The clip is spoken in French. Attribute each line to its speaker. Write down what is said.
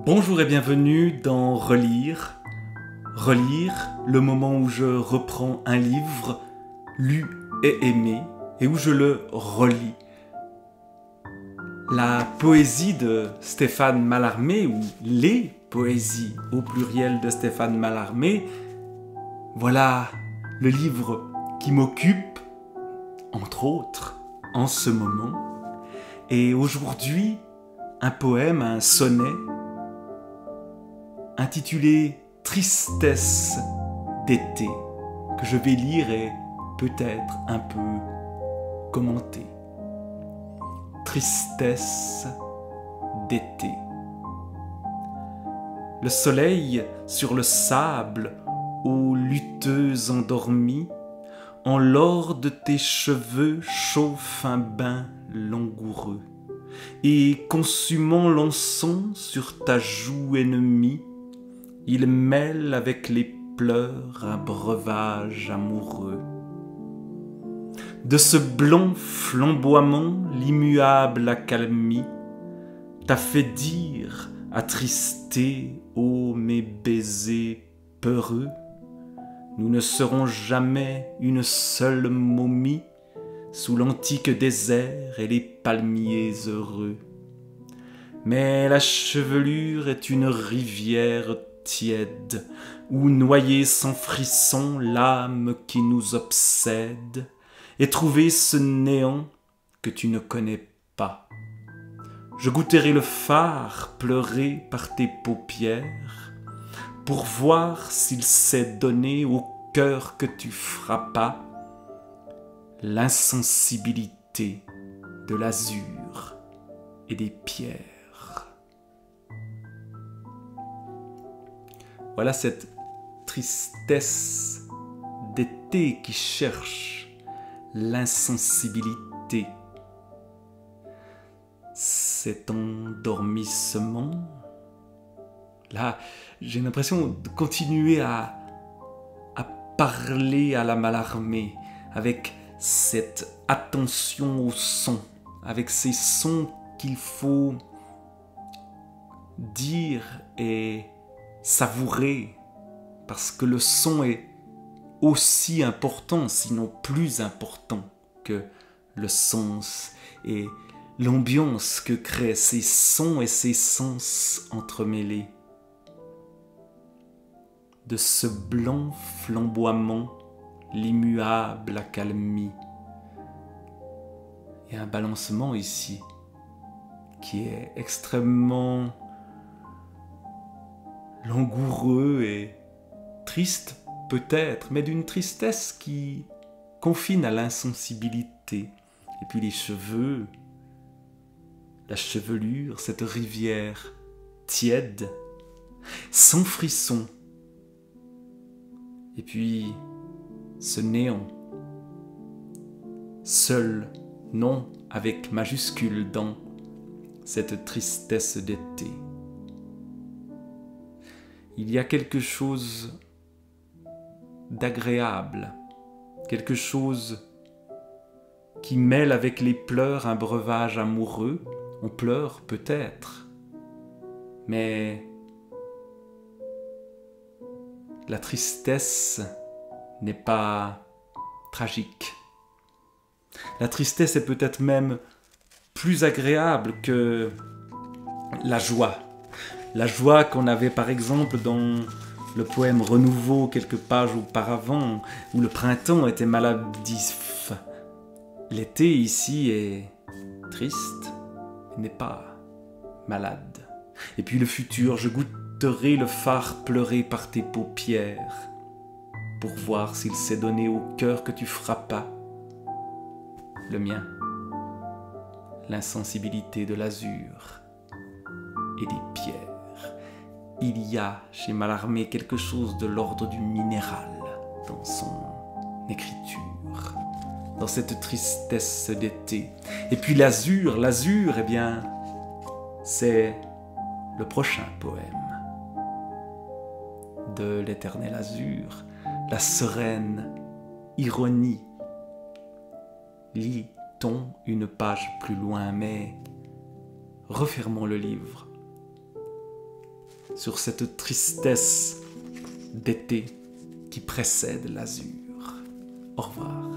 Speaker 1: Bonjour et bienvenue dans Relire. Relire, le moment où je reprends un livre lu et aimé et où je le relis. La poésie de Stéphane Mallarmé, ou les poésies au pluriel de Stéphane Mallarmé, voilà le livre qui m'occupe, entre autres, en ce moment. Et aujourd'hui, un poème, un sonnet, intitulé « Tristesse d'été » que je vais lire et peut-être un peu commenter. Tristesse d'été. Le soleil sur le sable, aux lutteuses endormies, en l'or de tes cheveux chauffe un bain langoureux, et consumant l'encens sur ta joue ennemie, il mêle avec les pleurs un breuvage amoureux. De ce blanc flamboiement, l'immuable accalmie t'a fait dire, attristé, ô mes baisers peureux, nous ne serons jamais une seule momie sous l'antique désert et les palmiers heureux. Mais la chevelure est une rivière tiède, où noyée sans frisson l'âme qui nous obsède, et trouver ce néant que tu ne connais pas. Je goûterai le phare pleuré par tes paupières, pour voir s'il s'est donné au cœur que tu frappas, l'insensibilité de l'azur et des pierres. Voilà cette tristesse d'été qui cherche l'insensibilité, cet endormissement. Là, j'ai l'impression de continuer à parler à la Mallarmé, avec cette attention au son, avec ces sons qu'il faut dire et savourer, parce que le son est aussi important, sinon plus important que le sens et l'ambiance que créent ces sons et ces sens entremêlés. De ce blanc flamboiement, l'immuable accalmie. Il y a un balancement ici qui est extrêmement langoureux et triste peut-être, mais d'une tristesse qui confine à l'insensibilité. Et puis les cheveux, la chevelure, cette rivière tiède, sans frisson. Et puis ce néant, seul, non avec majuscule dans cette tristesse d'été. Il y a quelque chose d'agréable, quelque chose qui mêle avec les pleurs un breuvage amoureux. On pleure peut-être, mais la tristesse n'est pas tragique. La tristesse est peut-être même plus agréable que la joie. La joie qu'on avait par exemple dans le poème Renouveau quelques pages auparavant, où le printemps était maladif. L'été ici est triste, n'est pas malade. Et puis le futur, je goûterai le phare pleuré par tes paupières, pour voir s'il s'est donné au cœur que tu frappas, le mien, l'insensibilité de l'azur et des pierres. Il y a chez Mallarmé quelque chose de l'ordre du minéral dans son écriture, dans cette tristesse d'été. Et puis l'azur, eh bien, c'est le prochain poème de l'éternel azur, la sereine ironie. Lit-on une page plus loin, mais refermons le livre sur cette tristesse d'été qui précède l'azur. Au revoir.